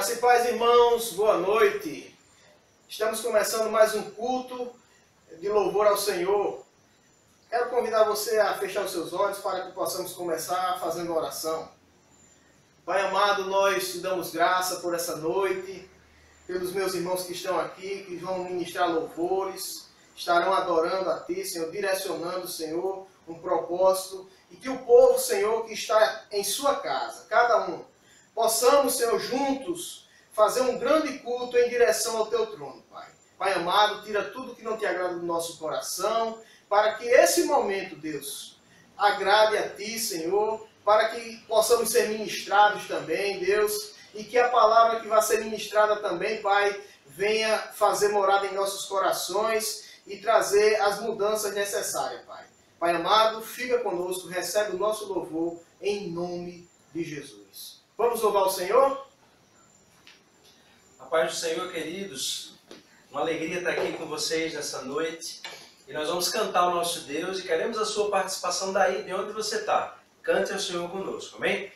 Graça e paz, irmãos, boa noite. Estamos começando mais um culto de louvor ao Senhor. Quero convidar você a fechar os seus olhos para que possamos começar fazendo oração. Pai amado, nós te damos graça por essa noite, pelos meus irmãos que estão aqui, que vão ministrar louvores, estarão adorando a Ti, Senhor, direcionando, Senhor, um propósito, e que o povo, Senhor, que está em sua casa, cada um, possamos, Senhor, juntos fazer um grande culto em direção ao Teu trono, Pai. Pai amado, tira tudo que não te agrada do nosso coração, para que esse momento, Deus, agrade a Ti, Senhor, para que possamos ser ministrados também, Deus, e que a palavra que vai ser ministrada também, Pai, venha fazer morada em nossos corações e trazer as mudanças necessárias, Pai. Pai amado, fica conosco, recebe o nosso louvor em nome de Jesus. Vamos louvar o Senhor? A paz do Senhor, queridos. Uma alegria estar aqui com vocês nessa noite. E nós vamos cantar o nosso Deus e queremos a sua participação daí, de onde você está. Cante ao Senhor conosco, amém?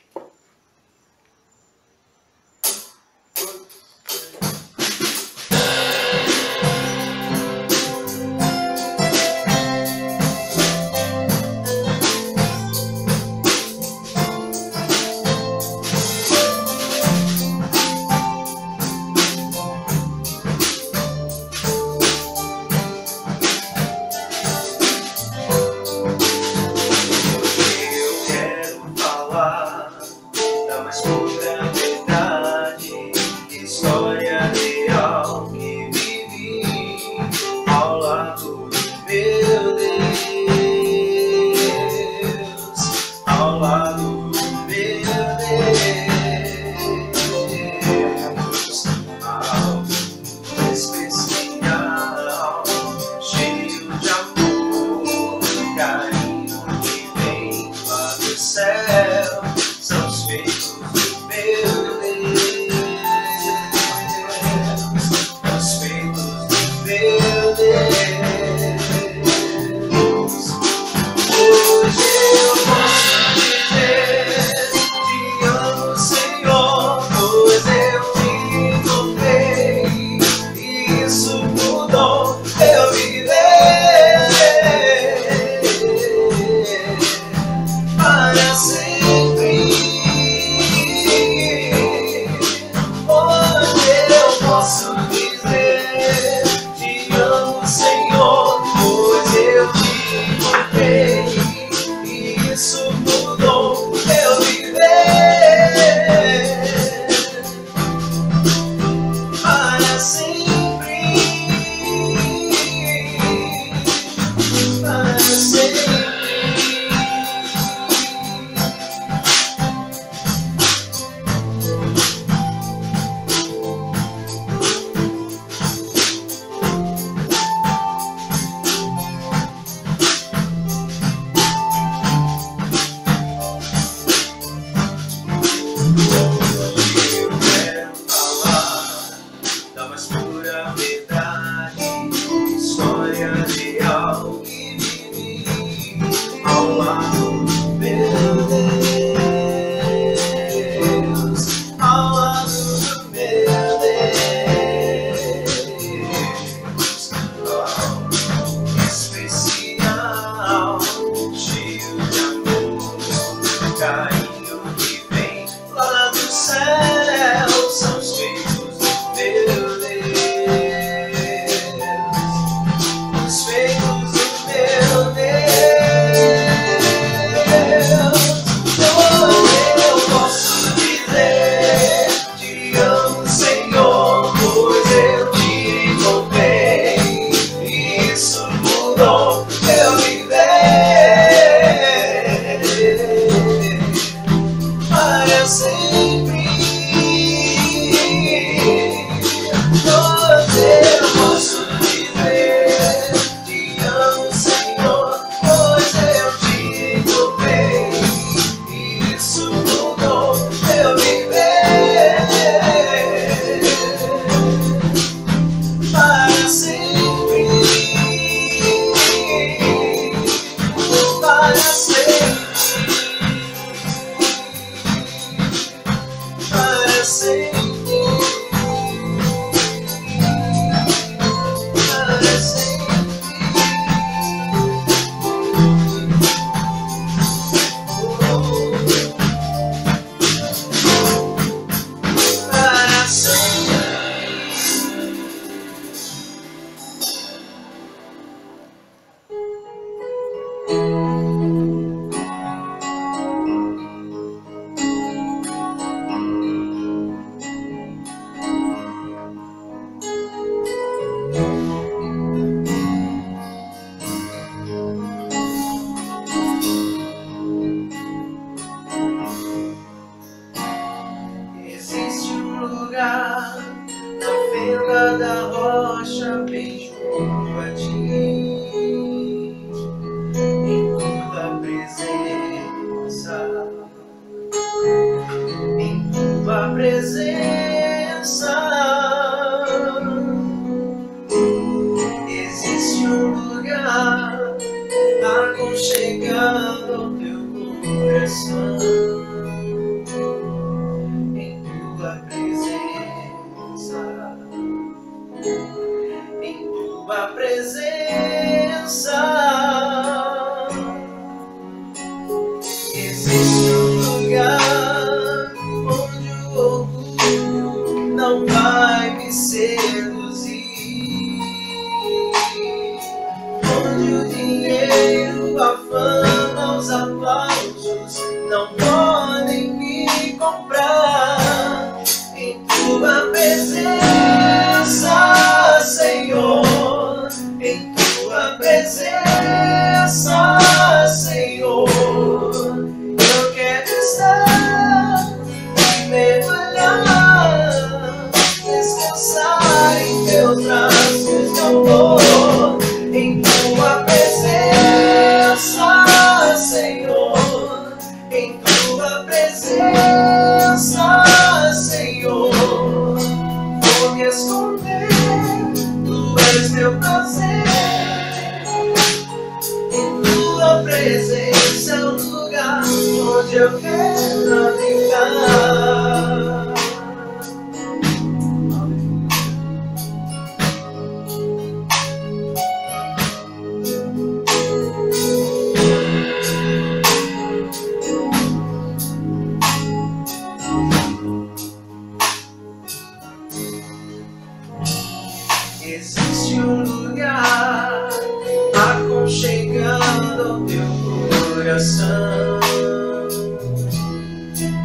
aconchegando ao teu coração, em tua presença, em tua presença. Existe um lugar onde o orgulho não vai me seduzir, onde o dinheiro, a fama, os aplausos não podem me comprar. Em tua presença, Senhor, em tua presença, Senhor, eu quero estar e mergulhar, descansar em teus braços de amor. Em tua presença, Senhor, em tua presença, Senhor, vou me esconder, tu és meu prazer. Em tua presença é o lugar onde eu quero habitar. Existe um lugar aconchegando ao teu coração,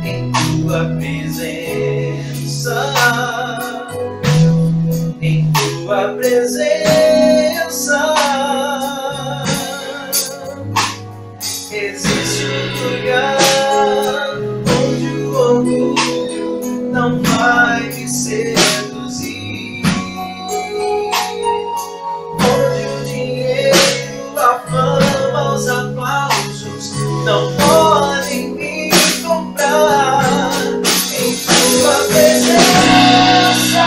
em tua presença, em tua presença. Existe um lugar onde o orgulho não vai me seduzir, onde o dinheiro, a fama, os aplausos não podem me comprar. Em tua presença,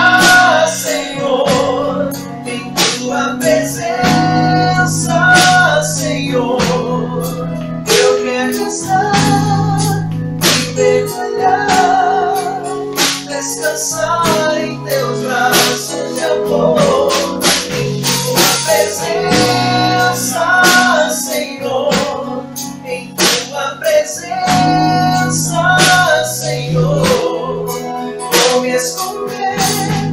Senhor, em tua presença, Senhor, eu quero estar e mergulhar, descansar em teus braços de amor. Em tua presença, Senhor, em tua presença, Senhor, vou me esconder,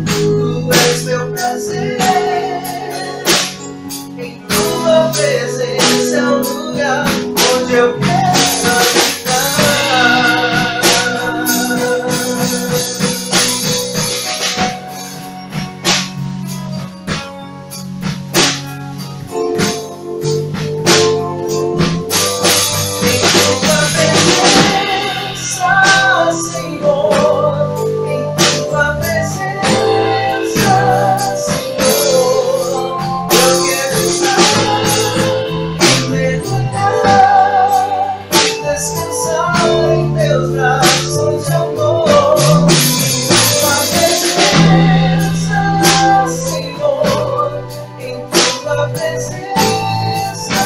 tu és meu prazer. Em tua presença é o lugar onde eu quero habitar. Em tua presença, Senhor, em tua presença, Senhor, eu quero estar e mergulhar, descansar em teus braços de amor. Em tua presença, Senhor, em tua presença,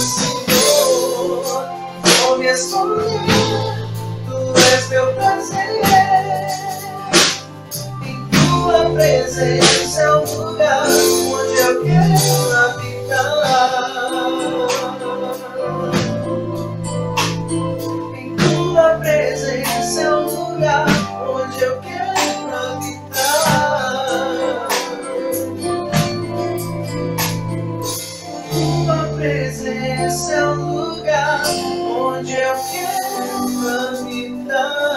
Senhor, vou me esconder, tu és meu prazer. Em tua presença é o lugar onde eu quero habitar. Em tua presença é o lugar onde eu quero habitar. Tua presença é o lugar onde eu quero habitar.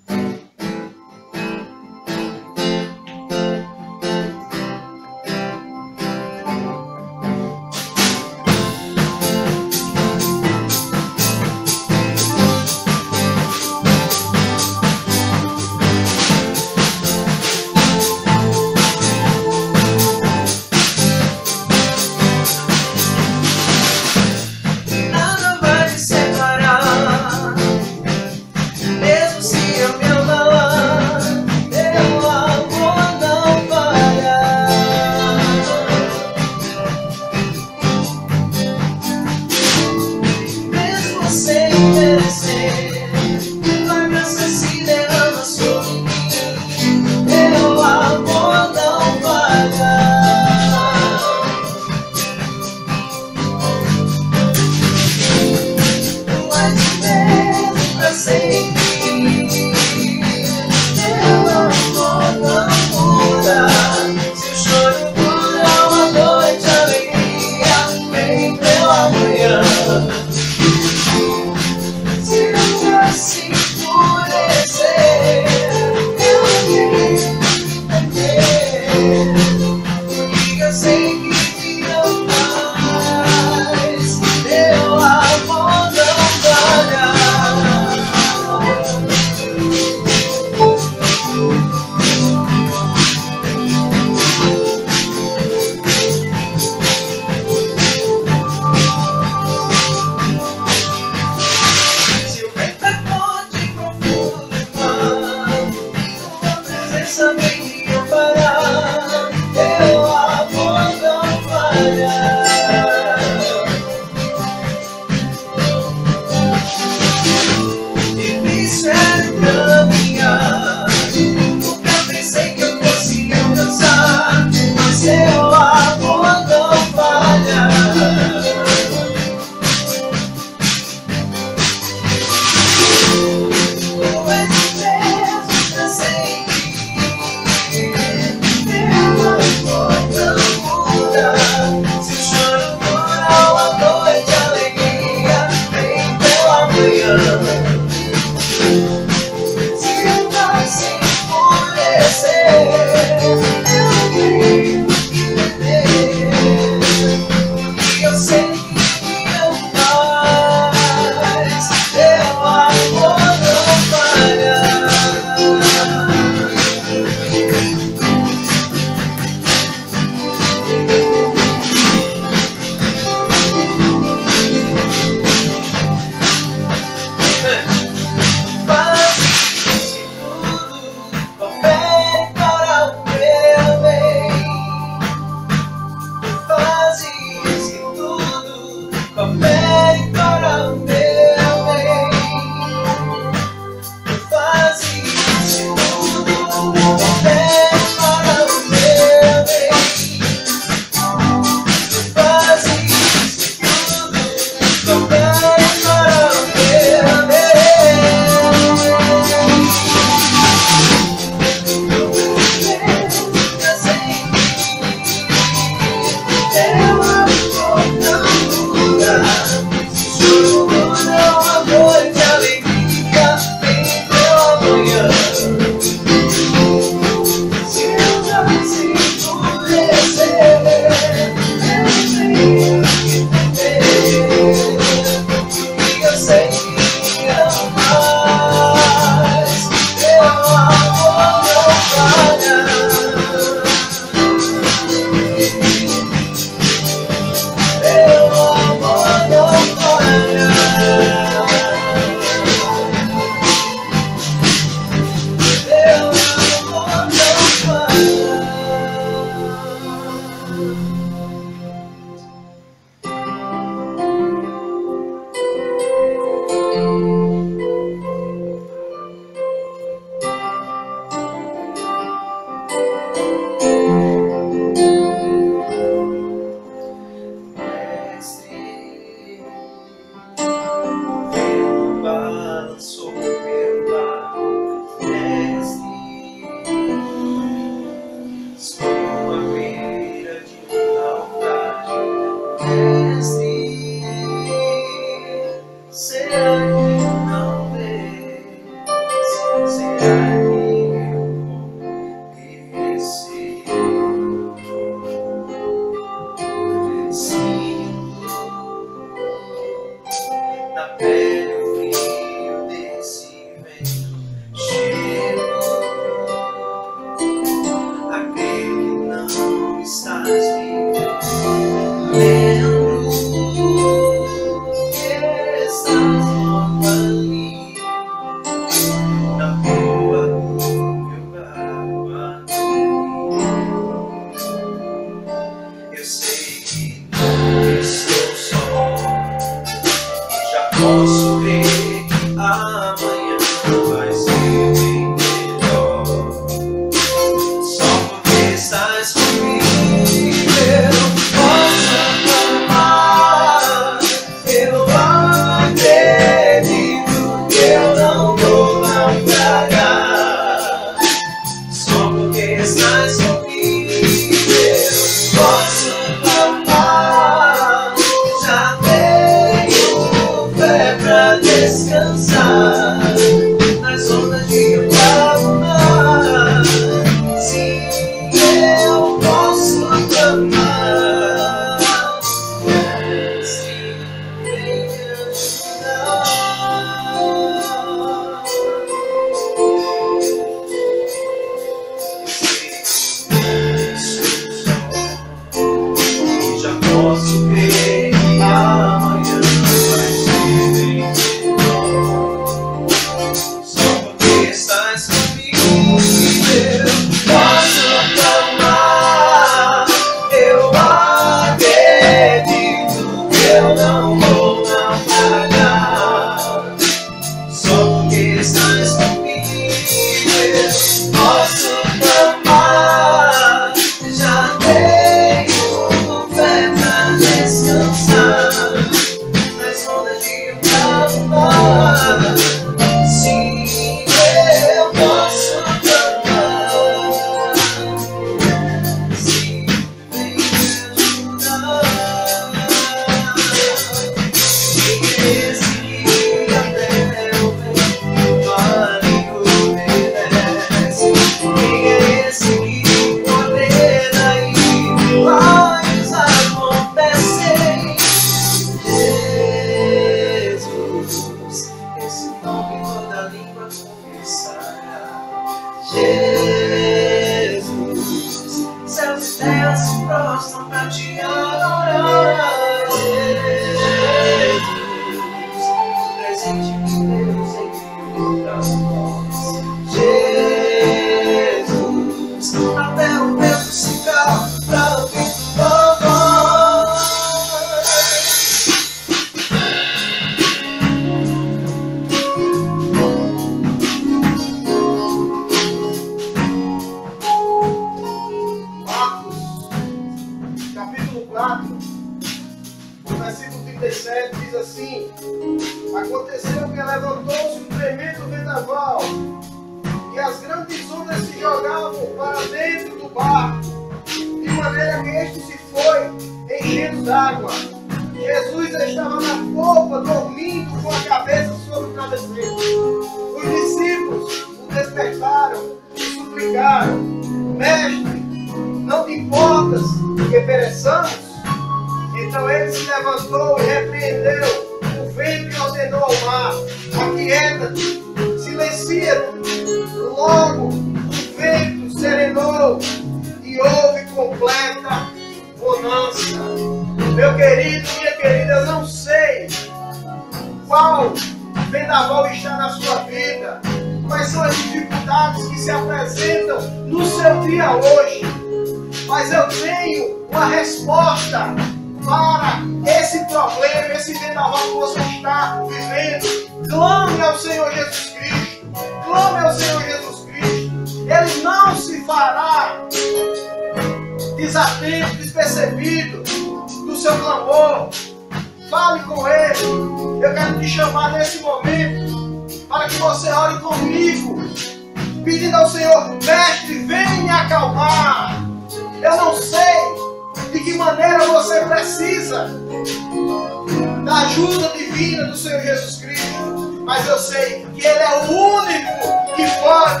Mas eu sei que Ele é o único que pode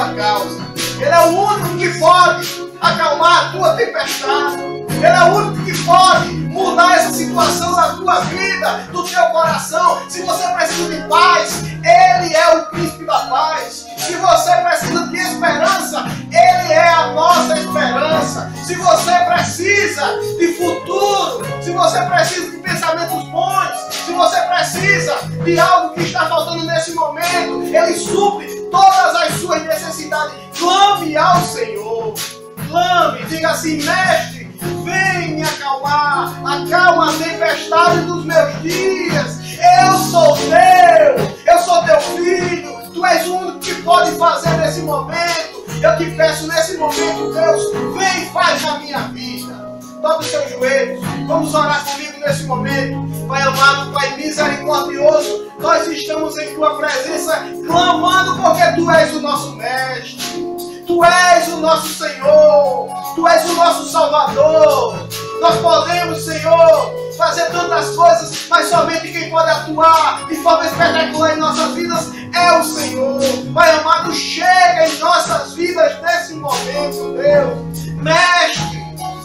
tua causa. Ele é o único que pode acalmar a tua tempestade. Ele é o único que pode mudar essa situação da tua vida, do teu coração. Se você precisa de paz, Ele é o príncipe da paz. Se você precisa de esperança, Ele é a nossa esperança. Se você precisa de futuro, se você precisa de pensamentos bons, se você precisa de algo que está faltando nesse momento, Ele supre todas as suas necessidades. Clame ao Senhor. Clame, diga assim: mestre, vem me acalmar, acalma a tempestade dos meus dias. Eu sou teu filho, tu és o único que pode fazer nesse momento. Eu te peço nesse momento, Deus, vem e faz na minha vida. Dobre os seus joelhos, vamos orar comigo nesse momento. Pai amado, Pai misericordioso, nós estamos em tua presença clamando porque tu és o nosso mestre. Tu és o nosso Senhor, Tu és o nosso Salvador. Nós podemos, Senhor, fazer tantas coisas, mas somente quem pode atuar de forma espetacular em nossas vidas é o Senhor. Pai amado, chega em nossas vidas nesse momento, Deus. Mestre,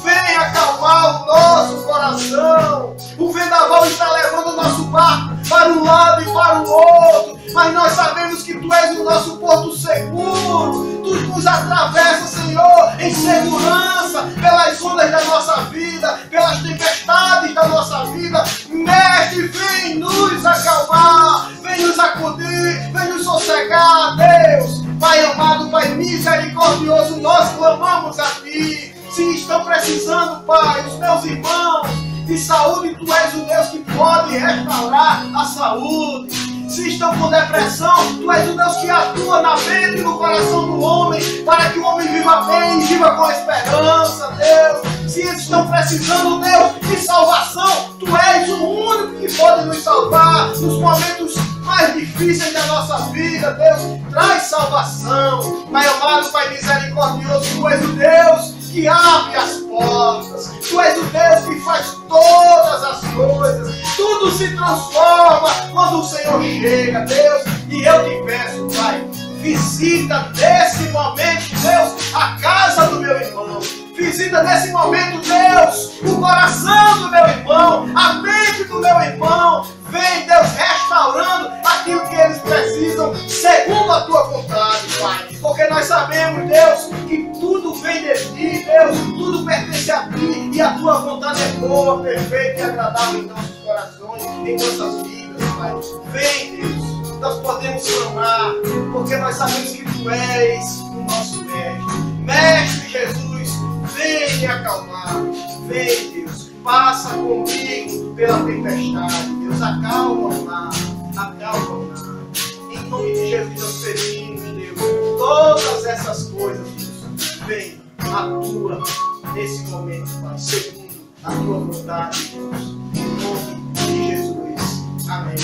vem acalmar o nosso coração. O vendaval está levando o nosso barco para um lado e para o outro, mas nós sabemos que Tu és o nosso porto seguro. Tu nos atravessa, Senhor, em segurança pelas ondas da nossa vida, pelas tempestades da nossa vida. Mestre, vem nos acalmar, vem nos acudir, vem nos sossegar, Deus. Pai amado, Pai misericordioso, nós clamamos a Ti. Se estão precisando, Pai, os meus irmãos, de saúde, Tu és o Deus que pode restaurar a saúde. Se estão com depressão, Tu és o Deus que atua na mente e no coração do homem, para que o homem viva bem e viva com esperança, Deus. Se eles estão precisando, Deus, de salvação, Tu és o único que pode nos salvar nos momentos mais difíceis da nossa vida, Deus. Traz salvação. Pai amado, Pai misericordioso, Tu és o Deus que abre as portas. Tu és o Deus que faz todas as coisas. Tudo se transforma quando o Senhor chega, Deus. E eu te peço, Pai, visita nesse momento, Deus, a casa do meu irmão. Visita nesse momento, Deus, o coração do meu irmão, a mente do meu irmão. Vem, Deus, restaurando aquilo que eles precisam, segundo a Tua vontade, Pai. Porque nós sabemos, Deus, que tudo vem de Ti, Deus, tudo pertence a Ti, e a Tua vontade é boa, perfeita e agradável em nossos corações, em nossas vidas, Pai. Vem, Deus, nós podemos clamar, porque nós sabemos que Tu és o nosso mestre. Mestre Jesus, vem me acalmar, vem, Deus, passa comigo pela tempestade, Deus, acalma o mar, acalma o mar. Em nome de Jesus nós pedimos, Deus, todas essas coisas, Deus, vem, atua nesse momento, Pai, segundo a Tua vontade, Deus, em nome de Jesus. Amém.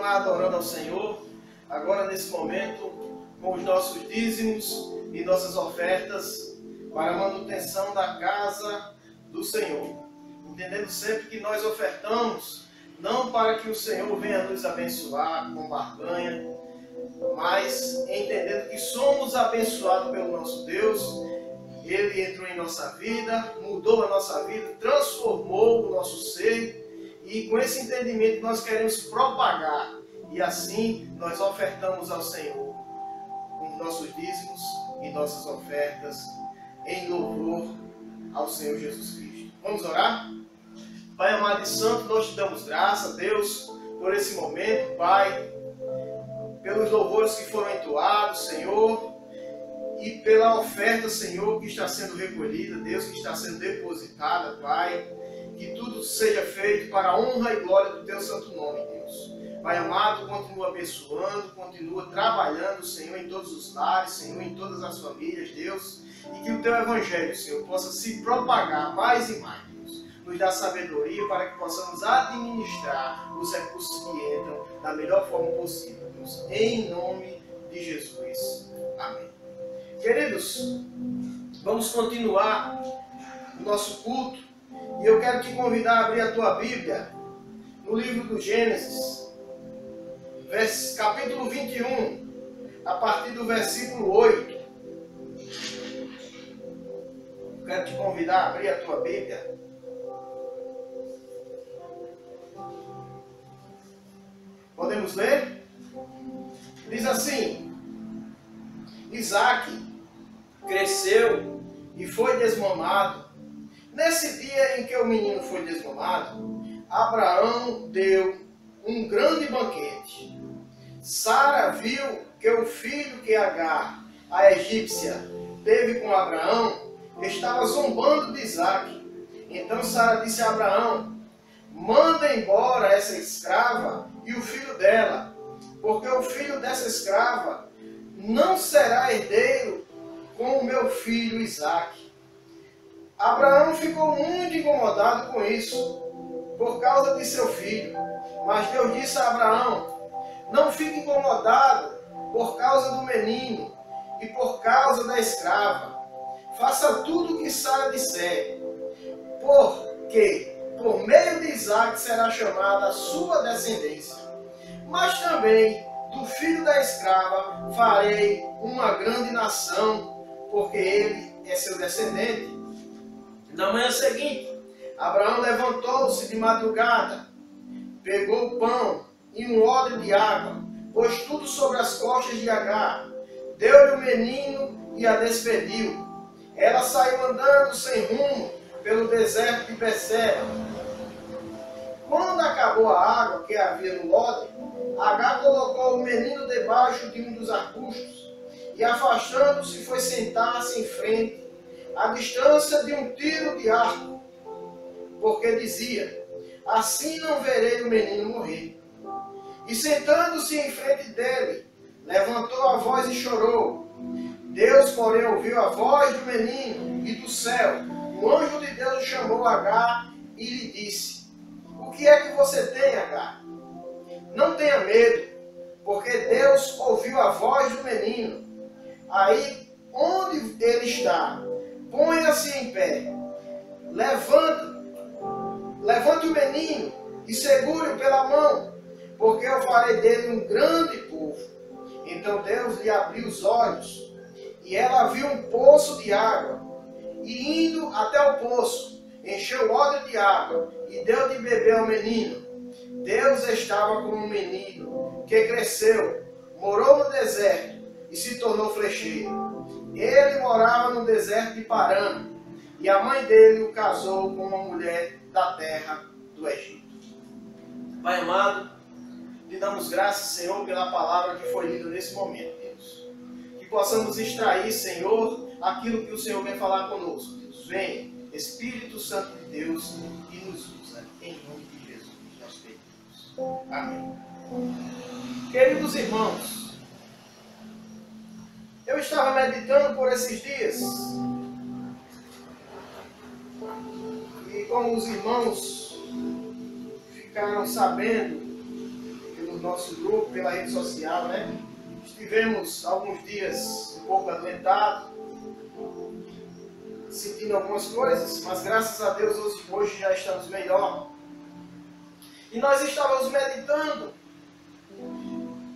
Adorando ao Senhor, agora nesse momento, com os nossos dízimos e nossas ofertas para a manutenção da casa do Senhor. Entendendo sempre que nós ofertamos, não para que o Senhor venha nos abençoar com barganha, mas entendendo que somos abençoados pelo nosso Deus. Ele entrou em nossa vida, mudou a nossa vida, transformou o nosso ser, e com esse entendimento nós queremos propagar. E assim nós ofertamos ao Senhor os nossos dízimos e nossas ofertas em louvor ao Senhor Jesus Cristo. Vamos orar? Pai amado e santo, nós te damos graça, Deus, por esse momento, Pai, pelos louvores que foram entoados, Senhor, e pela oferta, Senhor, que está sendo recolhida, Deus, que está sendo depositada, Pai. Que tudo seja feito para a honra e glória do Teu santo nome, Deus. Pai amado, continua abençoando, continua trabalhando, Senhor, em todos os lares, Senhor, em todas as famílias, Deus. E que o Teu Evangelho, Senhor, possa se propagar mais e mais, Deus. Nos dá sabedoria para que possamos administrar os recursos que entram da melhor forma possível, Deus. Em nome de Jesus. Amém. Queridos, vamos continuar o nosso culto. E eu quero te convidar a abrir a tua Bíblia no livro do Gênesis, capítulo 21, a partir do versículo 8. Eu quero te convidar a abrir a tua Bíblia. Podemos ler? Diz assim: Isaac cresceu e foi desmamado. Nesse dia em que o menino foi desmamado, Abraão deu um grande banquete. Sara viu que o filho que Agar, a egípcia, teve com Abraão, estava zombando de Isaac. Então Sara disse a Abraão: manda embora essa escrava e o filho dela, porque o filho dessa escrava não será herdeiro com o meu filho Isaac. Abraão ficou muito incomodado com isso, por causa de seu filho. Mas Deus disse a Abraão: não fique incomodado por causa do menino e por causa da escrava. Faça tudo o que Sara disser, porque por meio de Isaac será chamada a sua descendência. Mas também do filho da escrava farei uma grande nação, porque ele é seu descendente. Na manhã seguinte, Abraão levantou-se de madrugada, pegou o pão e um odre de água, pôs tudo sobre as costas de Agar, deu-lhe o menino e a despediu. Ela saiu andando sem rumo pelo deserto de Becera. Quando acabou a água que havia no odre, Agar colocou o menino debaixo de um dos arbustos e, afastando-se, foi sentar-se em frente, à distância de um tiro de arco, porque dizia: assim não verei o menino morrer. E sentando-se em frente dele, levantou a voz e chorou. Deus, porém, ouviu a voz do menino, e do céu o anjo de Deus o chamou Agar e lhe disse: o que é que você tem, Agar? Não tenha medo, porque Deus ouviu a voz do menino. Aí onde ele está, ponha-se em pé, levante o menino e segure-o pela mão, porque eu farei dele um grande povo. Então Deus lhe abriu os olhos, e ela viu um poço de água, e indo até o poço, encheu o odre de água, e deu de beber ao menino. Deus estava com um menino, que cresceu, morou no deserto, e se tornou flecheiro. Ele morava no deserto de Parã, e a mãe dele o casou com uma mulher da terra do Egito. Pai amado, te damos graças, Senhor, pela palavra que foi lida nesse momento, Deus. Que possamos extrair, Senhor, aquilo que o Senhor quer falar conosco, Deus. Venha, Espírito Santo de Deus, e nos usa, em nome de Jesus, nós pedimos. Amém. Queridos irmãos, eu estava meditando por esses dias, e como os irmãos ficaram sabendo pelo nosso grupo, pela rede social, né? Estivemos alguns dias um pouco adoentados, sentindo algumas coisas, mas graças a Deus hoje já estamos melhor. E nós estávamos meditando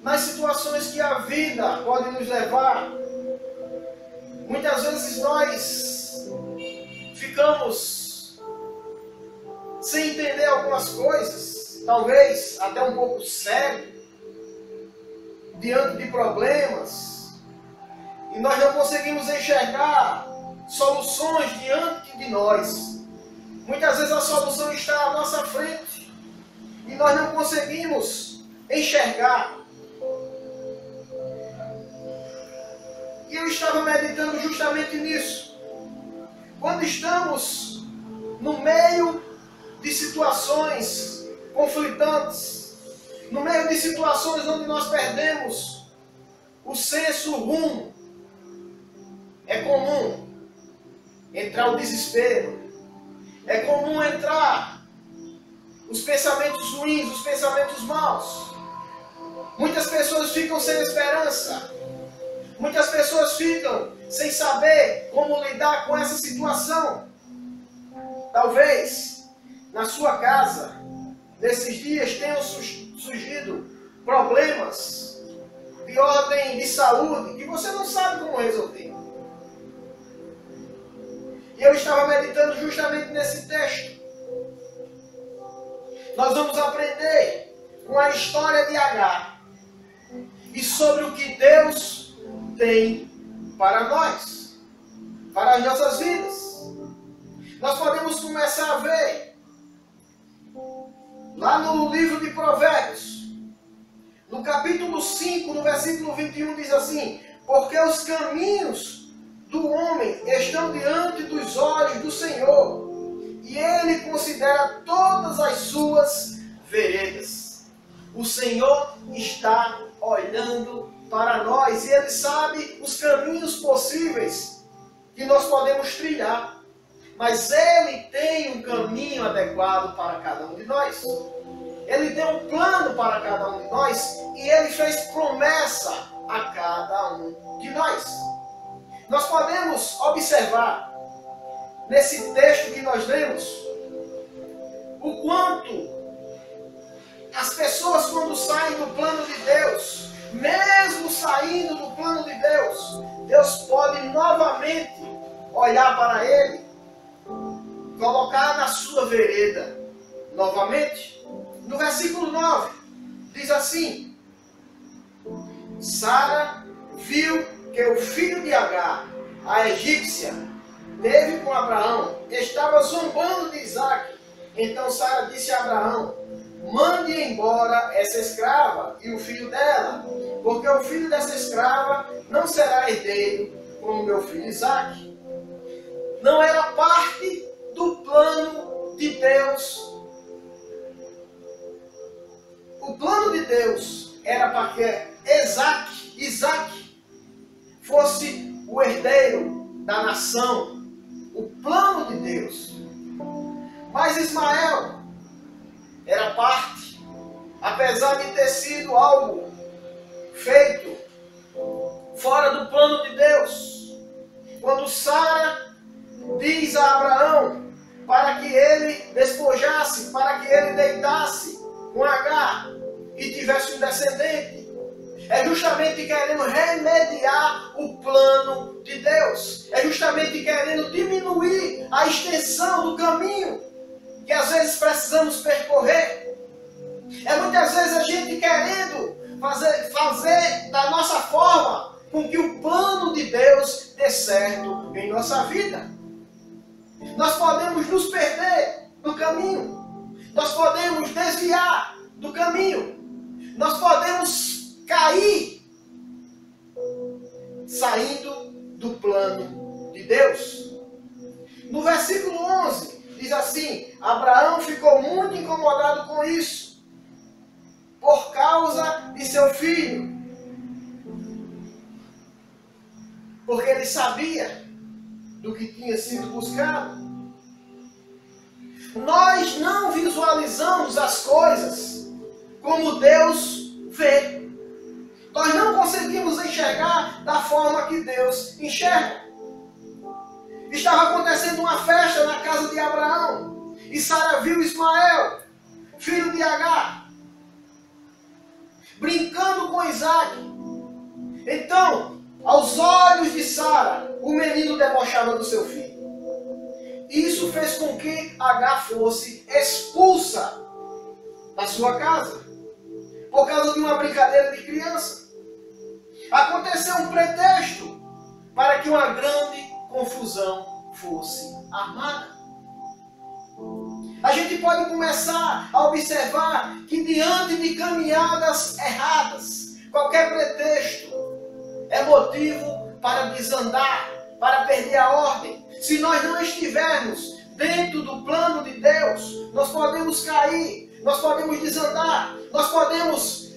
nas situações que a vida pode nos levar. Muitas vezes nós ficamos sem entender algumas coisas, talvez até um pouco cego, diante de problemas, e nós não conseguimos enxergar soluções diante de nós. Muitas vezes a solução está à nossa frente, e nós não conseguimos enxergar. E eu estava meditando justamente nisso. Quando estamos no meio de situações conflitantes, no meio de situações onde nós perdemos o senso, o rumo, é comum entrar o desespero, é comum entrar os pensamentos ruins, os pensamentos maus. Muitas pessoas ficam sem esperança, muitas pessoas ficam sem saber como lidar com essa situação. Talvez na sua casa, nesses dias, tenham surgido problemas de ordem de saúde que você não sabe como resolver. E eu estava meditando justamente nesse texto. Nós vamos aprender com a história de Agar e sobre o que Deus tem para nós, para as nossas vidas. Nós podemos começar a ver lá no livro de Provérbios, no capítulo 5, no versículo 21, diz assim: porque os caminhos do homem estão diante dos olhos do Senhor, e Ele considera todas as suas veredas. O Senhor está olhando para nós, e Ele sabe os caminhos possíveis que nós podemos trilhar. Mas Ele tem um caminho adequado para cada um de nós. Ele tem um plano para cada um de nós, e Ele fez promessa a cada um de nós. Nós podemos observar nesse texto que nós lemos o quanto as pessoas, quando saem do plano de Deus, mesmo saindo do plano de Deus, Deus pode novamente olhar para ele, colocar na sua vereda novamente. No versículo 9 diz assim: Sara viu que o filho de Agar, a egípcia, teve com Abraão, estava zombando de Isaque. Então Sara disse a Abraão: mande embora essa escrava e o filho dela, porque o filho dessa escrava não será herdeiro como meu filho Isaque. Não era parte do plano de Deus. O plano de Deus era para que Isaque fosse o herdeiro da nação. O plano de Deus. Mas Ismael era parte, apesar de ter sido algo feito fora do plano de Deus. Quando Sara diz a Abraão para que ele despojasse, para que ele deitasse com Agar e tivesse um descendente, é justamente querendo remediar o plano de Deus. É justamente querendo diminuir a extensão do caminho que às vezes precisamos percorrer. É muitas vezes a gente querendo fazer da nossa forma com que o plano de Deus dê certo em nossa vida. Nós podemos nos perder do caminho. Nós podemos desviar do caminho. Nós podemos cair saindo do plano de Deus. No versículo 11 diz assim: Abraão ficou muito incomodado com isso, por causa de seu filho, porque ele sabia do que tinha sido buscado. Nós não visualizamos as coisas como Deus vê. Nós não conseguimos enxergar da forma que Deus enxerga. Estava acontecendo uma festa na casa de Abraão, e Sara viu Ismael, filho de Agar, brincando com Isaque. Então, aos olhos de Sara, o menino debochava do seu filho. Isso fez com que Agar fosse expulsa da sua casa, por causa de uma brincadeira de criança. Aconteceu um pretexto para que uma grande confusão fosse armada. A gente pode começar a observar que diante de caminhadas erradas, qualquer pretexto é motivo para desandar, para perder a ordem. Se nós não estivermos dentro do plano de Deus, nós podemos cair, nós podemos desandar. nós podemos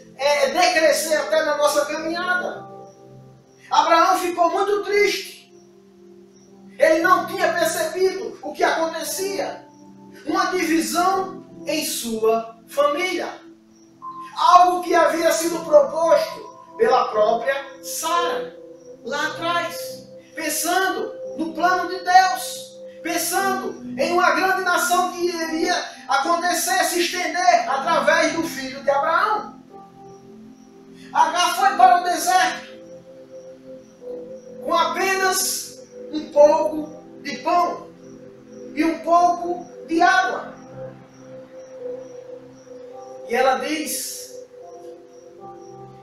decrescer até na nossa caminhada. Abraão ficou muito triste. Ele não tinha percebido o que acontecia. Uma divisão em sua família. Algo que havia sido proposto pela própria Sara, lá atrás. Pensando no plano de Deus. Pensando em uma grande nação que iria acontecer, se estender através do filho de Abraão. Agar foi para o deserto com apenas um pouco de pão e um pouco de água. E ela diz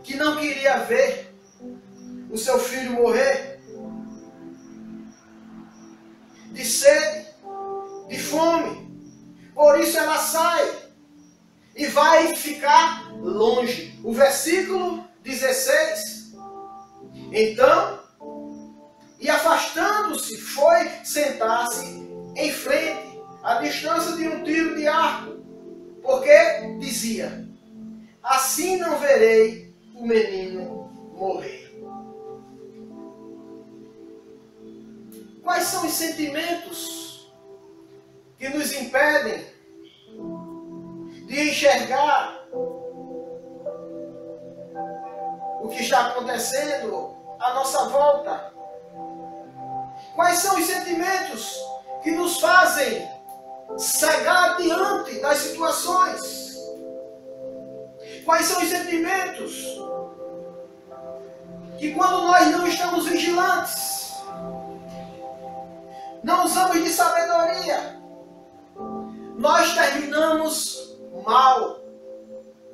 que não queria ver o seu filho morrer de sede, de fome. Por isso ela sai e vai ficar longe. O versículo 16. Então, e afastando-se, foi sentar-se em frente, à distância de um tiro de arco, porque dizia: assim não verei o menino morrer. Quais são os sentimentos que nos impedem de enxergar o que está acontecendo à nossa volta? Quais são os sentimentos que nos fazem cegar diante das situações? Quais são os sentimentos que, quando nós não estamos vigilantes, não usamos de sabedoria, nós terminamos mal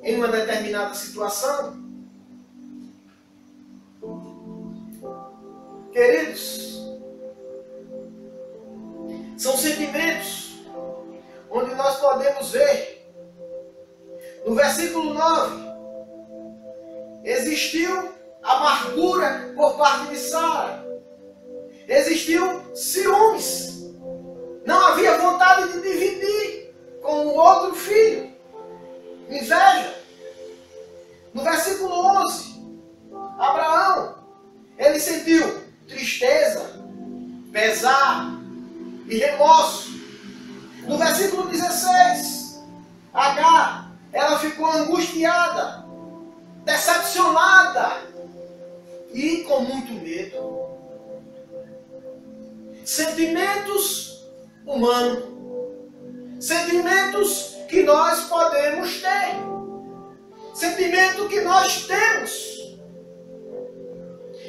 em uma determinada situação? Queridos, são sentimentos onde nós podemos ver, no versículo 9, existiu amargura por parte de Sara, existiu ciúmes, não havia vontade de dividir com o outro filho, inveja. No versículo 11, Abraão, ele sentiu tristeza, pesar e remorso. No versículo 16, Agar, ela ficou angustiada, decepcionada e com muito medo. Sentimentos humanos, sentimentos que nós podemos ter, sentimento que nós temos.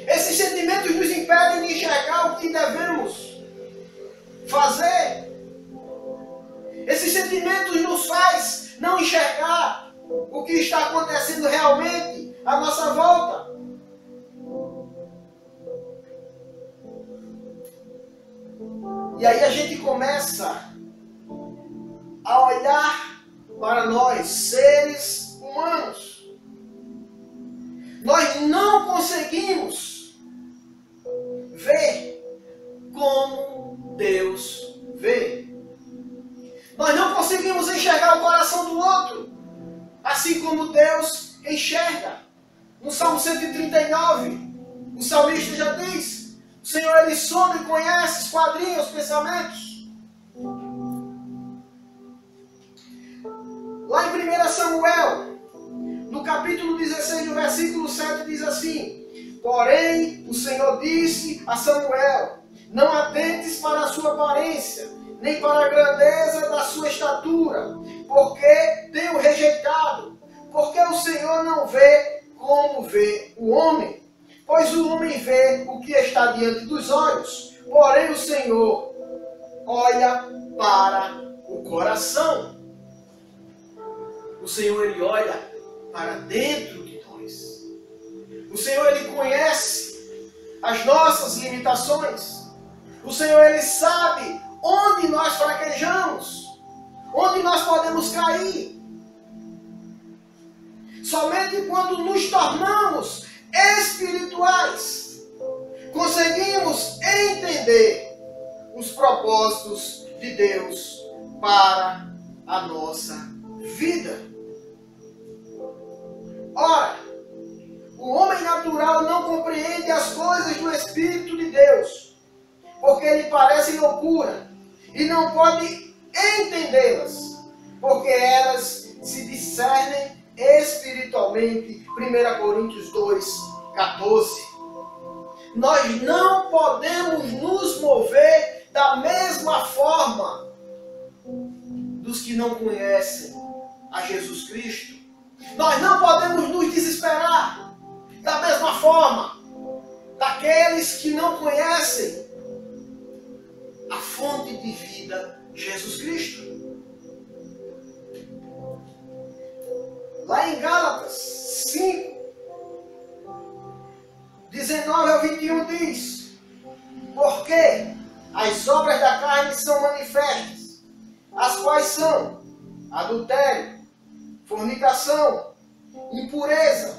Esses sentimentos nos impedem de enxergar o que devemos fazer. Esses sentimentos nos fazem não enxergar o que está acontecendo realmente à nossa volta. E aí a gente começa a olhar para nós, seres humanos. Nós não conseguimos ver como Deus vê. Nós não conseguimos enxergar o coração do outro, assim como Deus enxerga. No Salmo 139, o salmista já diz: o Senhor, Ele sonda e conhece, esquadrinha os pensamentos. Lá em 1 Samuel, no capítulo 16, no versículo 7, diz assim: porém, o Senhor disse a Samuel: não atentes para a sua aparência, nem para a grandeza da sua estatura, porque tenho rejeitado, porque o Senhor não vê como vê o homem, pois o homem vê o que está diante dos olhos, porém o Senhor olha para o coração. O Senhor, Ele olha para dentro de nós. O Senhor, Ele conhece as nossas limitações. O Senhor, Ele sabe onde nós fraquejamos, onde nós podemos cair. Somente quando nos tornamos espirituais, conseguimos entender os propósitos de Deus para a nossa vida. Ora, o homem natural não compreende as coisas do Espírito de Deus, porque lhe parecem loucura, e não pode entendê-las, porque elas se discernem espiritualmente. 1 Coríntios 2:14. Nós não podemos nos mover da mesma forma dos que não conhecem a Jesus Cristo. Nós não podemos nos desesperar da mesma forma daqueles que não conhecem a fonte de vida, Jesus Cristo. Lá em Gálatas 5, 19 ao 21 diz: porque as obras da carne são manifestas, as quais são adultério, fornicação, impureza,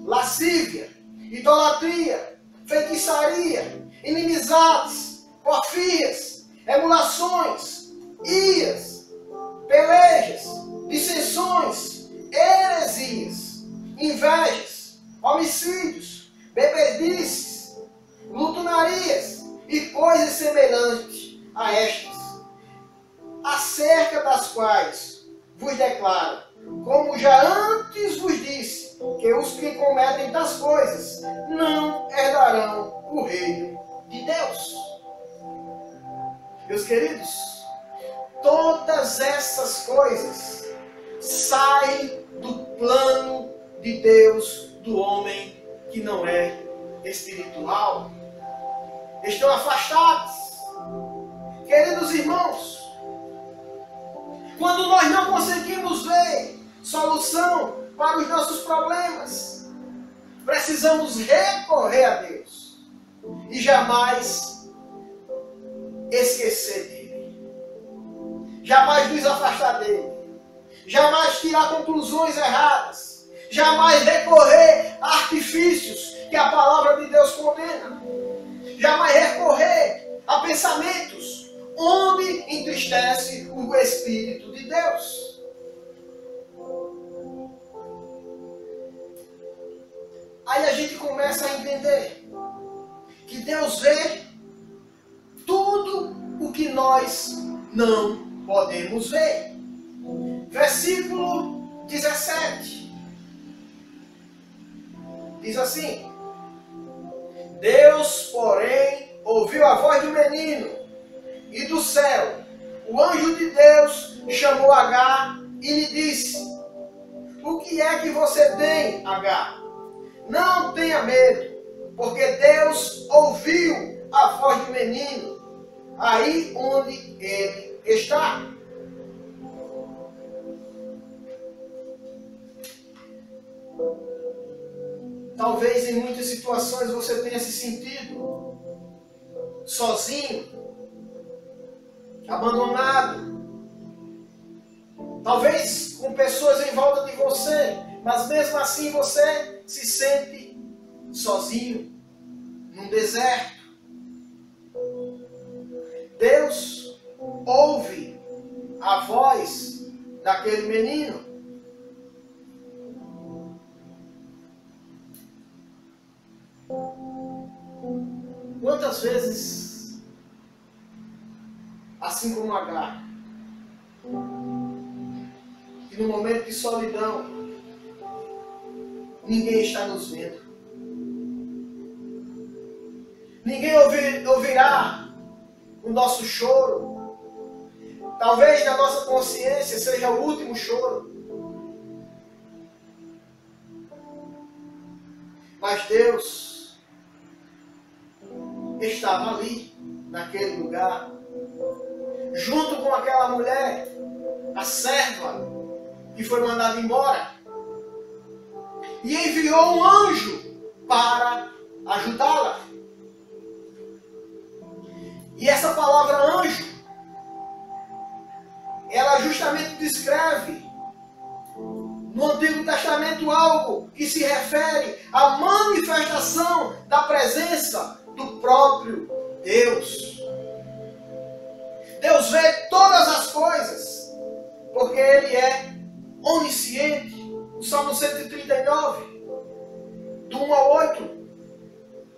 lascívia, idolatria, feitiçaria, inimizades, porfias, emulações, iras, pelejas, dissensões, heresias, invejas, homicídios, bebedices, glutonarias e coisas semelhantes a estas, acerca das quais vos declaro, como já antes vos disse, que os que cometem tais coisas não herdarão o reino de Deus. Meus queridos, todas essas coisas saem do plano de Deus do homem que não é espiritual. Estão afastados. Queridos irmãos, quando nós não conseguimos ver solução para os nossos problemas, precisamos recorrer a Deus e jamais esquecer dele, jamais nos afastar dele, jamais tirar conclusões erradas, jamais recorrer a artifícios que a palavra de Deus condena, jamais recorrer a pensamentos onde entristece o Espírito de Deus. Aí a gente começa a entender que Deus vê tudo o que nós não podemos ver. Versículo 17 diz assim: Deus, porém, ouviu a voz do menino, e do céu o anjo de Deus chamou Agar e lhe disse: o que é que você tem, Agar? Não tenha medo, porque Deus ouviu a voz do menino aí onde ele está. Talvez em muitas situações você tenha se sentido sozinho, abandonado. Talvez com pessoas em volta de você, mas mesmo assim você se sente sozinho, num deserto. Deus ouve a voz daquele menino. Quantas vezes, assim como Agar, que no momento de solidão, ninguém está nos vendo. Ninguém ouvirá o nosso choro. Talvez na nossa consciência seja o último choro. Mas Deus estava ali, naquele lugar, junto com aquela mulher, a serva, que foi mandada embora, e enviou um anjo para ajudá-la. E essa palavra anjo, ela justamente descreve no Antigo Testamento algo que se refere à manifestação da presença do próprio Deus. Deus vê todas as coisas, porque Ele é onisciente, O Salmo 139, do 1 ao 8,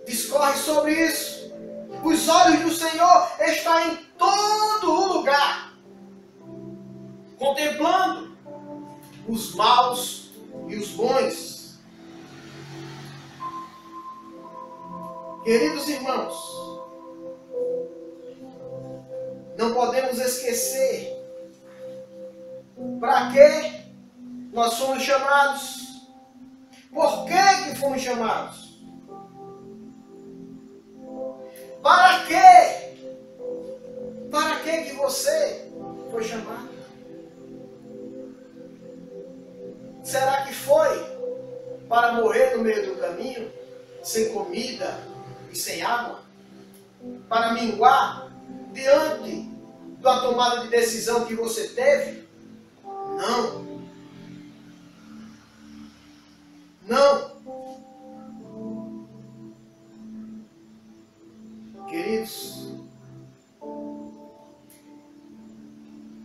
discorre sobre isso. Os olhos do Senhor estão em todo o lugar, contemplando os maus e os bons. Queridos irmãos, não podemos esquecer para que nós fomos chamados. Por que fomos chamados? Para quê? Para que você foi chamado? Será que foi para morrer no meio do caminho, sem comida e sem água? Para minguar diante da tomada de decisão que você teve? Não. Não. Queridos,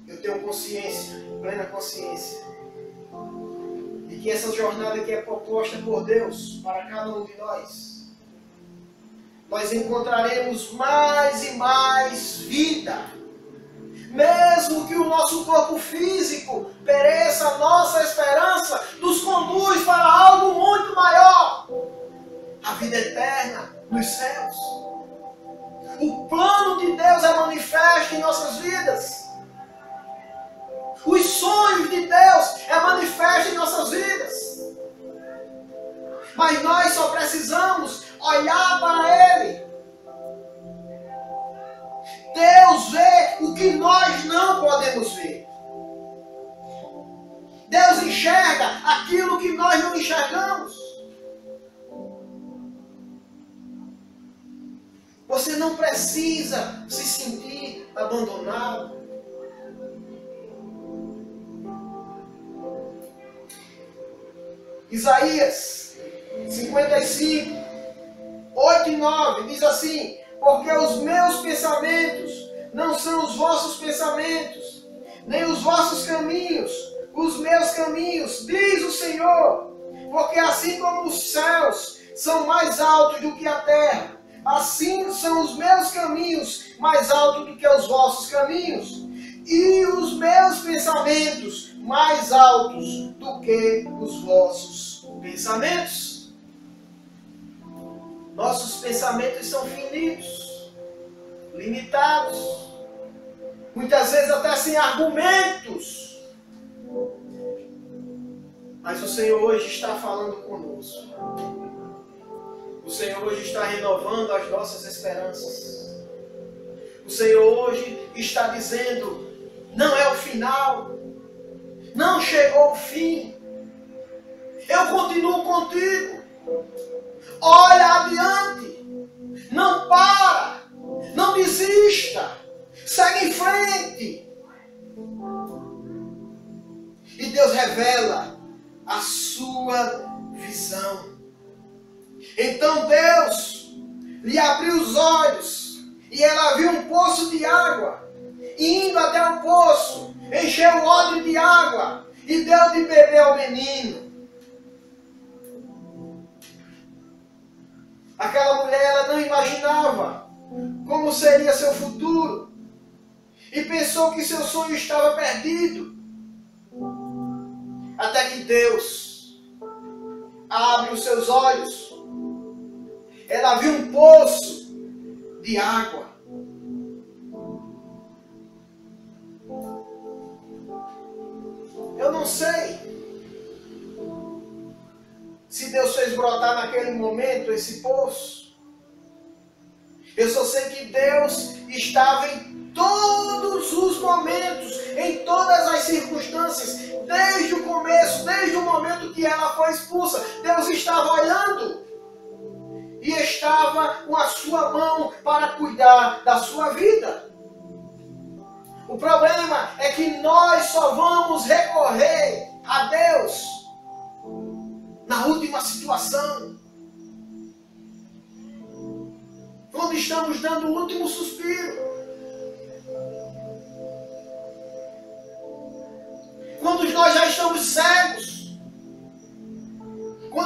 eu tenho consciência, plena consciência, de que essa jornada que é proposta por Deus para cada um de nós encontraremos mais e mais vida. Mesmo que o nosso corpo físico pereça, a nossa esperança nos conduz para algo muito maior. A vida eterna nos céus. O plano de Deus é manifesto em nossas vidas. Os sonhos de Deus é manifesto em nossas vidas. Mas nós só precisamos olhar para Ele. Deus vê o que nós não podemos ver. Deus enxerga aquilo que nós não enxergamos. Você não precisa se sentir abandonado. Isaías 55, 8 e 9 diz assim: porque os meus pensamentos não são os vossos pensamentos, nem os vossos caminhos, os meus caminhos, diz o Senhor. Porque assim como os céus são mais altos do que a terra, assim são os meus caminhos mais altos do que os vossos caminhos, e os meus pensamentos mais altos do que os vossos pensamentos. Nossos pensamentos são finitos, limitados, muitas vezes até sem argumentos. Mas o Senhor hoje está falando conosco. O Senhor hoje está renovando as nossas esperanças. O Senhor hoje está dizendo: não é o final, não chegou o fim, eu continuo contigo. Olha adiante, não para, não desista, segue em frente. E Deus revela a sua visão. Então Deus lhe abriu os olhos e ela viu um poço de água. E indo até o poço, encheu o odre de água e deu de beber ao menino. Aquela mulher, ela não imaginava como seria seu futuro e pensou que seu sonho estava perdido. Até que Deus abre os seus olhos. Ela viu um poço de água. Eu não sei se Deus fez brotar naquele momento esse poço. Eu só sei que Deus estava em todos os momentos, em todas as circunstâncias, desde o começo, desde o momento que ela foi expulsa. Deus estava olhando e estava com a sua mão para cuidar da sua vida. O problema é que nós só vamos recorrer a Deus na última situação, quando estamos dando o último suspiro, quando nós já estamos cegos,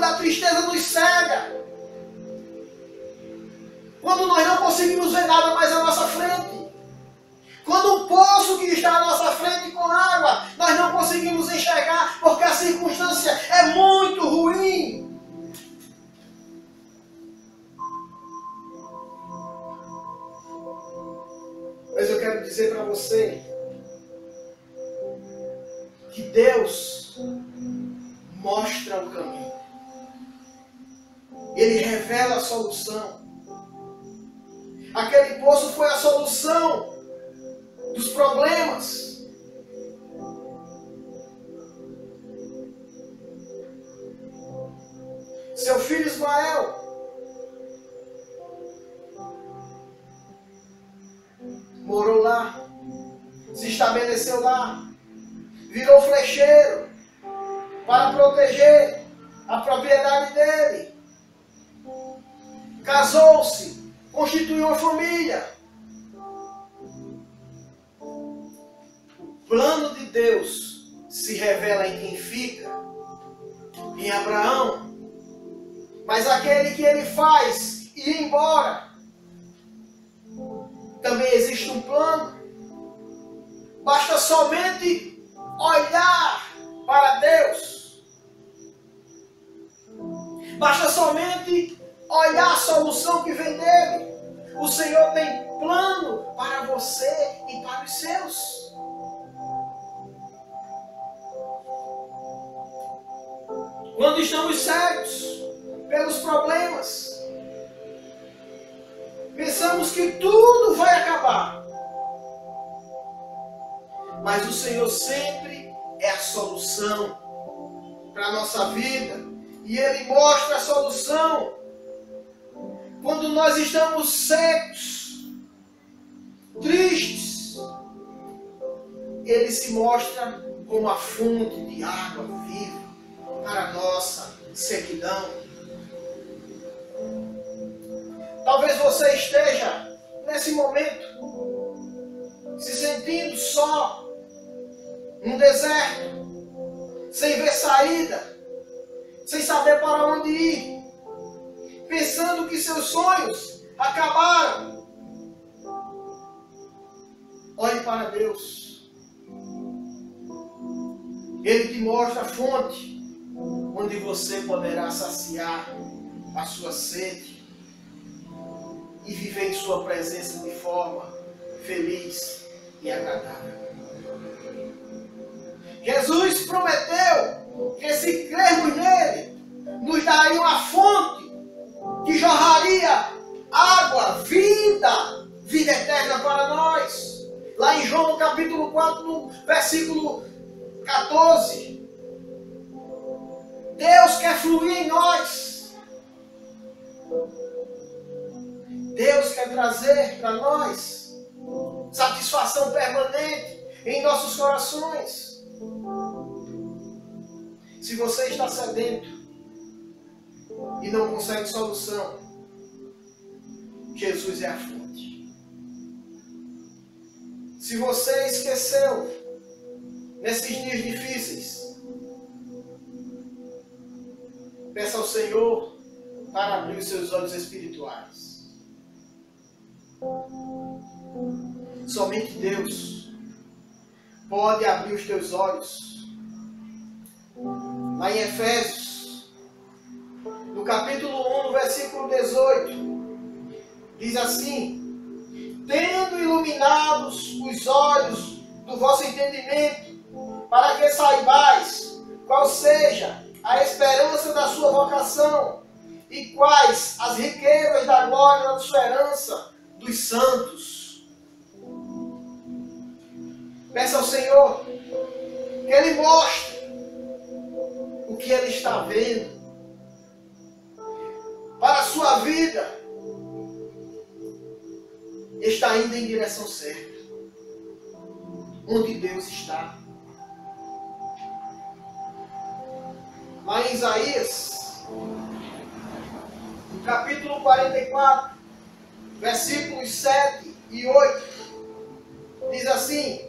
quando a tristeza nos cega, quando nós não conseguimos ver nada mais à nossa frente, quando o poço que está à nossa frente com água, nós não conseguimos enxergar porque a circunstância é muito ruim. Mas eu quero dizer para você que Deus mostra o caminho. Ele revela a solução. Aquele poço foi a solução dos problemas. Seu filho Ismael morou lá, se estabeleceu lá, virou flecheiro para proteger a propriedade dele. Casou-se, constituiu uma família. O plano de Deus se revela em quem fica, em Abraão. Mas aquele que ele faz ir embora, também existe um plano. Basta somente olhar para Deus. Basta somente olhar a solução que vem dele. O Senhor tem plano para você e para os seus. Quando estamos cegos pelos problemas, pensamos que tudo vai acabar. Mas o Senhor sempre é a solução para a nossa vida. E Ele mostra a solução quando nós estamos secos, tristes. Ele se mostra como a fonte de água viva para a nossa sequidão. Talvez você esteja nesse momento se sentindo só, num deserto, sem ver saída, sem saber para onde ir, pensando que seus sonhos acabaram. Olhe para Deus. Ele te mostra a fonte onde você poderá saciar a sua sede e viver em sua presença de forma feliz e agradável. Jesus prometeu que se crermos nele, nos daria uma fonte que jorraria água, vida eterna para nós. Lá em João capítulo 4, no versículo 14. Deus quer fluir em nós. Deus quer trazer para nós satisfação permanente em nossos corações. Se você está sedento e não consegue solução, Jesus é a fonte. Se você esqueceu nesses dias difíceis, peça ao Senhor para abrir os seus olhos espirituais. Somente Deus pode abrir os teus olhos. Lá em Efésios, no capítulo 1, no versículo 18, diz assim: tendo iluminados os olhos do vosso entendimento, para que saibais qual seja a esperança da sua vocação e quais as riquezas da glória da sua herança dos santos. Peça ao Senhor que Ele mostre o que Ele está vendo para a sua vida. Está indo em direção certa, onde Deus está. Lá em Isaías, no capítulo 44, versículos 7 e 8, diz assim: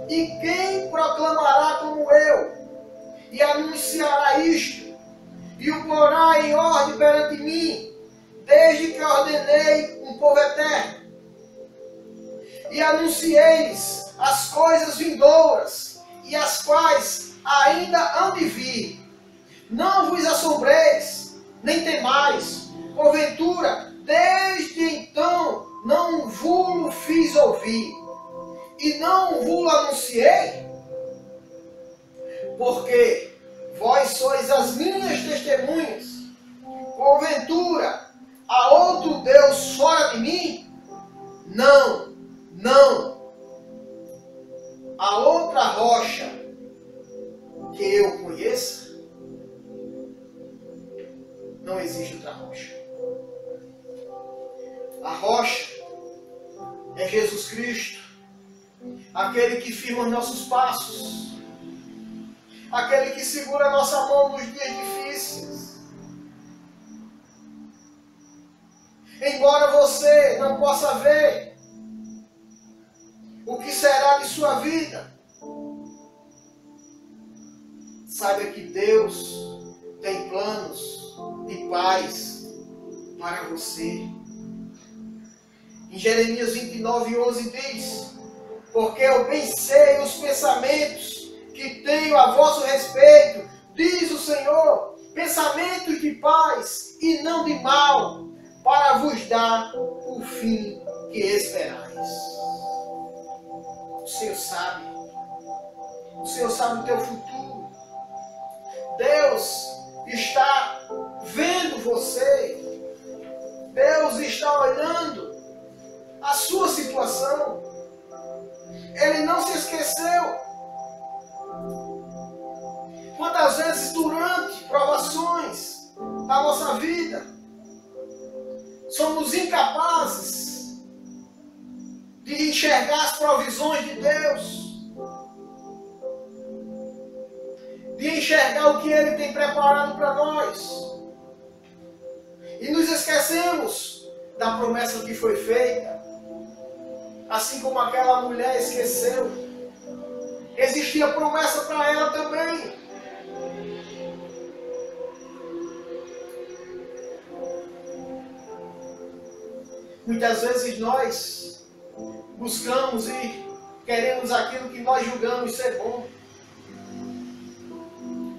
e quem proclamará como eu, e anunciará isto, e o porá em ordem perante mim, desde que ordenei um povo eterno. E anunciei-lhes as coisas vindouras, e as quais ainda hão de vir. Não vos assombreis, nem temais, porventura, desde então não vos fiz ouvir, e não vos anunciei? Porque vós sois as minhas testemunhas. Porventura, há outro Deus fora de mim? Não, não. Há outra rocha que eu conheça? Não existe outra rocha. A rocha é Jesus Cristo, aquele que firma os nossos passos, aquele que segura a nossa mão nos dias difíceis. Embora você não possa ver o que será de sua vida, saiba que Deus tem planos de paz para você. Em Jeremias 29:11 diz: porque eu bem sei os pensamentos que tenho a vosso respeito, diz o Senhor, pensamentos de paz e não de mal, para vos dar o fim que esperais. O Senhor sabe o teu futuro. Deus está vendo você. Deus está olhando a sua situação. Ele não se esqueceu. Quantas vezes durante provações da nossa vida somos incapazes de enxergar as provisões de Deus, de enxergar o que Ele tem preparado para nós, e nos esquecemos da promessa que foi feita, assim como aquela mulher esqueceu. Existia promessa para ela também. Muitas vezes nós buscamos e queremos aquilo que nós julgamos ser bom,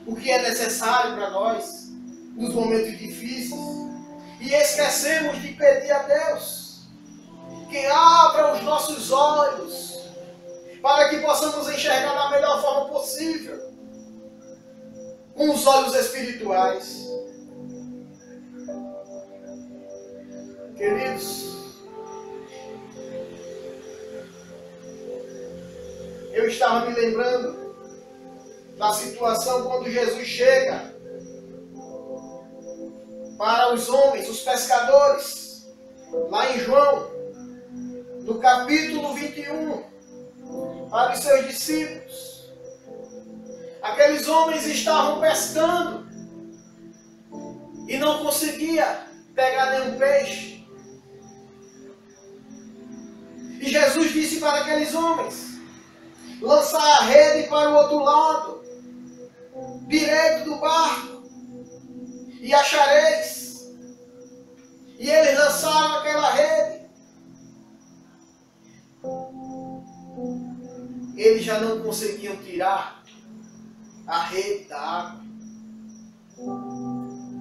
o que é necessário para nós nos momentos difíceis, e esquecemos de pedir a Deus que abra os nossos olhos para que possamos enxergar da melhor forma possível, com os olhos espirituais. Queridos, eu estava me lembrando da situação quando Jesus chega para os homens, os pescadores, lá em João, no capítulo 21, para os seus discípulos. Aqueles homens estavam pescando e não conseguiam pegar nenhum peixe. E Jesus disse para aqueles homens: lançar a rede para o outro lado, direito do barco, e achareis. E eles lançaram aquela rede. Eles já não conseguiam tirar a rede da água,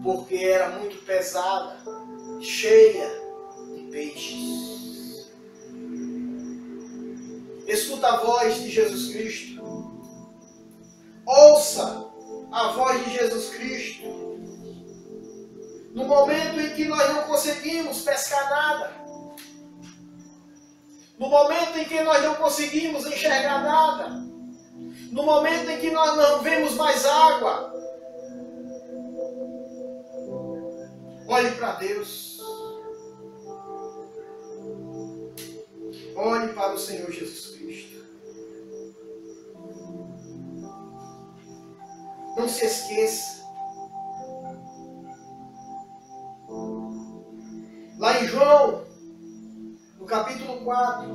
porque era muito pesada, cheia de peixes. Escuta a voz de Jesus Cristo. Ouça a voz de Jesus Cristo. No momento em que nós não conseguimos pescar nada, no momento em que nós não conseguimos enxergar nada, no momento em que nós não vemos mais água, olhe para Deus. Olhe para o Senhor Jesus Cristo. Não se esqueça. Lá em João, no capítulo 4,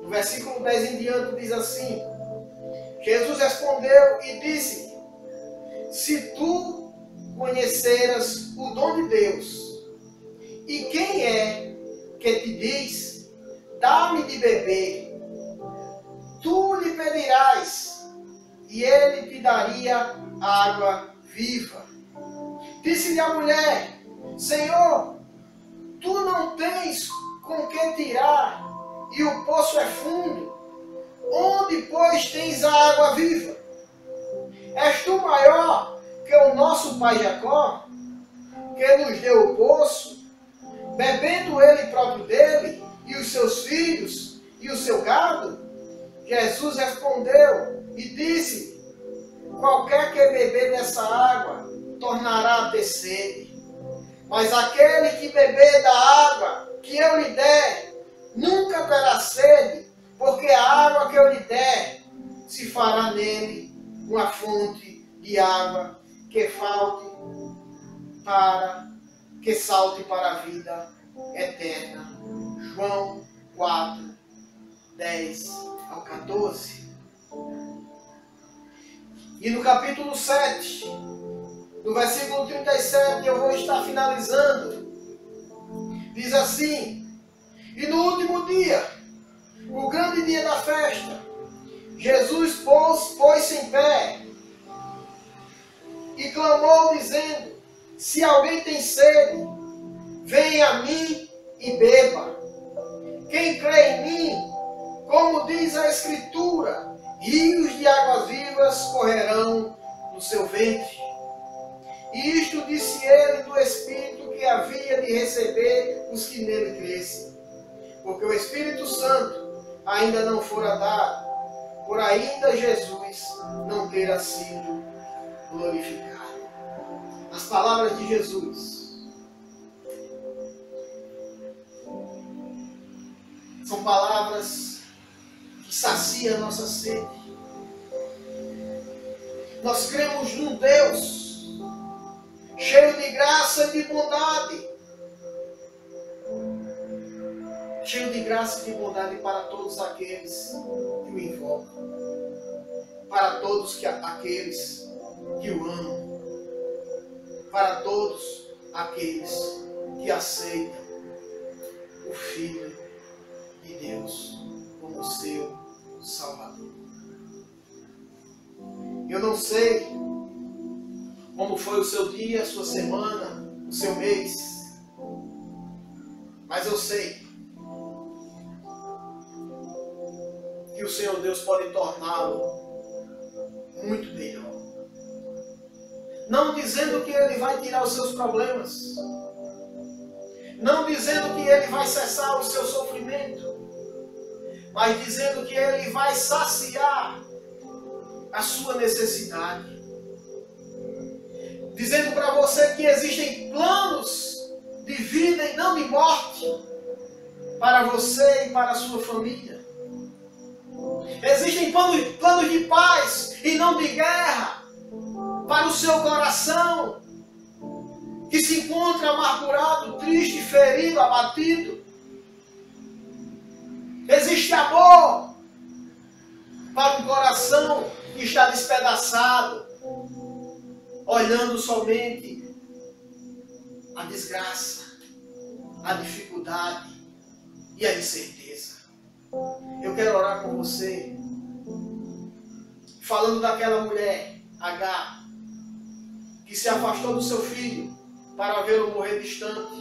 no versículo 10 em diante, diz assim: Jesus respondeu e disse: se tu conheceras o dom de Deus, e quem é que te diz, dá-me de beber, tu lhe pedirás, e ele te daria água viva. Disse-lhe a mulher, Senhor, tu não tens com que tirar, e o poço é fundo. Onde, pois, tens a água viva? És tu maior que o nosso pai Jacó, que nos deu o poço, bebendo ele próprio dele, e os seus filhos, e o seu gado? Jesus respondeu e disse, qualquer que beber dessa água, tornará a ter sede. Mas aquele que beber da água que eu lhe der, nunca terá sede, porque a água que eu lhe der, se fará nele uma fonte de água que salte para a vida eterna. João 4, 10 ao 14. E no capítulo 7, no versículo 37, eu vou estar finalizando. Diz assim, e no último dia, o grande dia da festa, Jesus pôs-se em pé e clamou dizendo, se alguém tem sede, venha a mim e beba. Quem crê em mim, como diz a Escritura, rios de águas vivas correrão no seu ventre. E isto disse ele do Espírito que havia de receber os que nele crescem. Porque o Espírito Santo ainda não fora dado, por ainda Jesus não terá sido glorificado. As palavras de Jesus são palavras que saciam a nossa sede. Nós cremos num Deus cheio de graça e de bondade. Cheio de graça e de bondade para todos aqueles que o invocam. Para todos aqueles que o amam. Para todos aqueles que aceitam o Filho de Deus como seu Salvador. Eu não sei como foi o seu dia, a sua semana, o seu mês, mas eu sei que o Senhor Deus pode torná-lo muito melhor. Não dizendo que Ele vai tirar os seus problemas, não dizendo que Ele vai cessar o seu sofrimento, mas dizendo que Ele vai saciar a sua necessidade. Dizendo para você que existem planos de vida e não de morte para você e para a sua família. Existem planos de paz e não de guerra para o seu coração que se encontra amargurado, triste, ferido, abatido. Existe amor para um coração que está despedaçado, olhando somente a desgraça, a dificuldade e a incerteza. Eu quero orar com você, falando daquela mulher, Agar, que se afastou do seu filho para vê-lo morrer distante.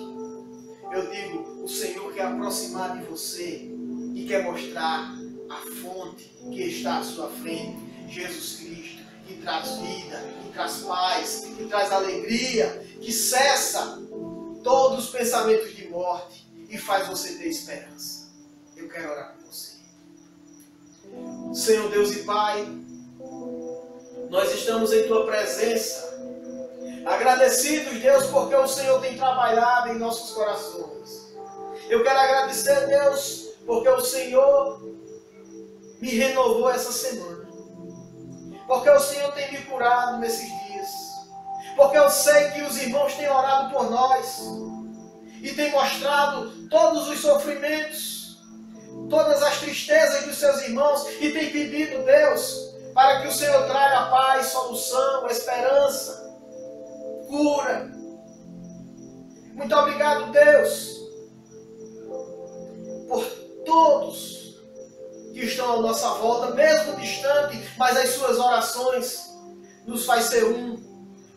Eu digo, o Senhor quer aproximar de você e quer mostrar a fonte que está à sua frente, Jesus Cristo, que traz vida, que traz paz, que traz alegria, que cessa todos os pensamentos de morte e faz você ter esperança. Eu quero orar com você. Senhor Deus e Pai, nós estamos em Tua presença, agradecidos, Deus, porque o Senhor tem trabalhado em nossos corações. Eu quero agradecer, Deus, porque o Senhor me renovou essa semana. Porque o Senhor tem me curado nesses dias. Porque eu sei que os irmãos têm orado por nós e têm mostrado todos os sofrimentos, todas as tristezas dos seus irmãos e têm pedido, Deus, para que o Senhor traga paz, solução, esperança, cura. Muito obrigado, Deus, por todos que estão à nossa volta, mesmo distante, mas as suas orações nos faz ser um.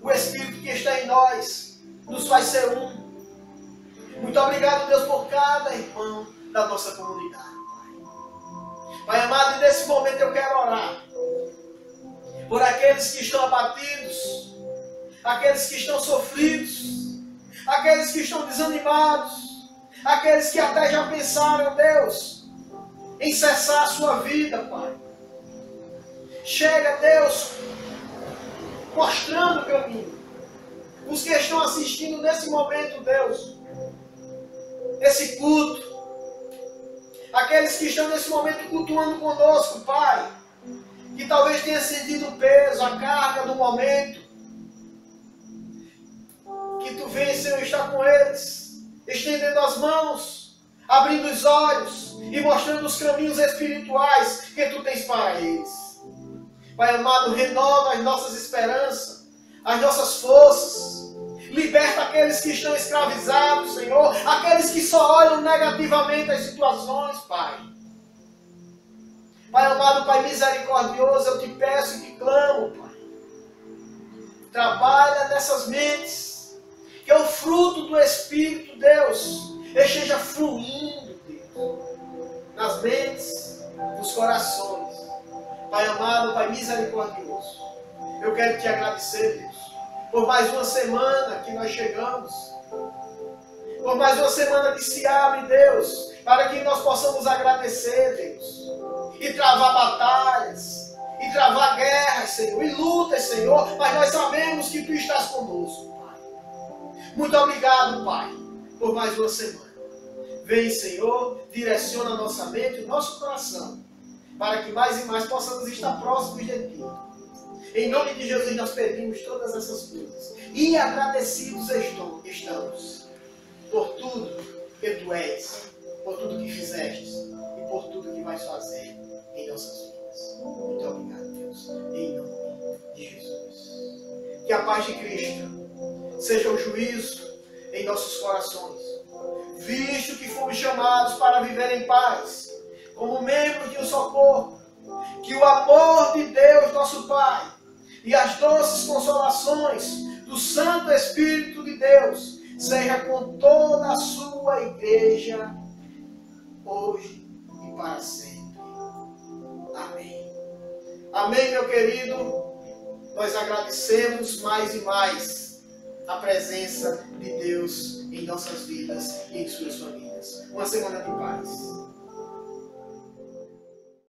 O Espírito que está em nós nos faz ser um. Muito obrigado, Deus, por cada irmão da nossa comunidade, Pai. Pai amado, e nesse momento eu quero orar por aqueles que estão abatidos, aqueles que estão sofridos, aqueles que estão desanimados, aqueles que até já pensaram, Deus, em cessar a sua vida, Pai. Chega, Deus, mostrando o caminho. Os que estão assistindo nesse momento, Deus, esse culto, aqueles que estão nesse momento cultuando conosco, Pai, que talvez tenha sentido o peso, a carga do momento, que Tu venha, Senhor, estar com eles, estendendo as mãos, abrindo os olhos e mostrando os caminhos espirituais que Tu tens para eles. Pai amado, renova as nossas esperanças, as nossas forças. Liberta aqueles que estão escravizados, Senhor. Aqueles que só olham negativamente as situações, Pai. Pai amado, Pai misericordioso, eu te peço e te clamo, Pai. Trabalha nessas mentes. Que o fruto do Espírito, Deus, esteja fluindo, Deus, nas mentes, nos corações. Pai amado, Pai misericordioso, eu quero te agradecer, Deus, por mais uma semana que nós chegamos, por mais uma semana que se abre, Deus, para que nós possamos agradecer, Deus, e travar batalhas, e travar guerras, Senhor, e lutas, Senhor, mas nós sabemos que Tu estás conosco, Pai. Muito obrigado, Pai, por mais uma semana. Vem, Senhor, direciona a nossa mente e o nosso coração, para que mais e mais possamos estar próximos de Ti. Em nome de Jesus nós pedimos todas essas coisas. E agradecidos estamos por tudo que Tu és, por tudo que fizeste e por tudo que vais fazer em nossas vidas. Muito obrigado, Deus. Em nome de Jesus. Que a paz de Cristo seja o juízo em nossos corações. Visto que fomos chamados para viver em paz, como membros de um só corpo, que o amor de Deus, nosso Pai, e as doces consolações do Santo Espírito de Deus seja com toda a sua igreja, hoje e para sempre. Amém. Amém, meu querido. Nós agradecemos mais e mais a presença de Deus em nossas vidas e em suas famílias. Uma semana de paz.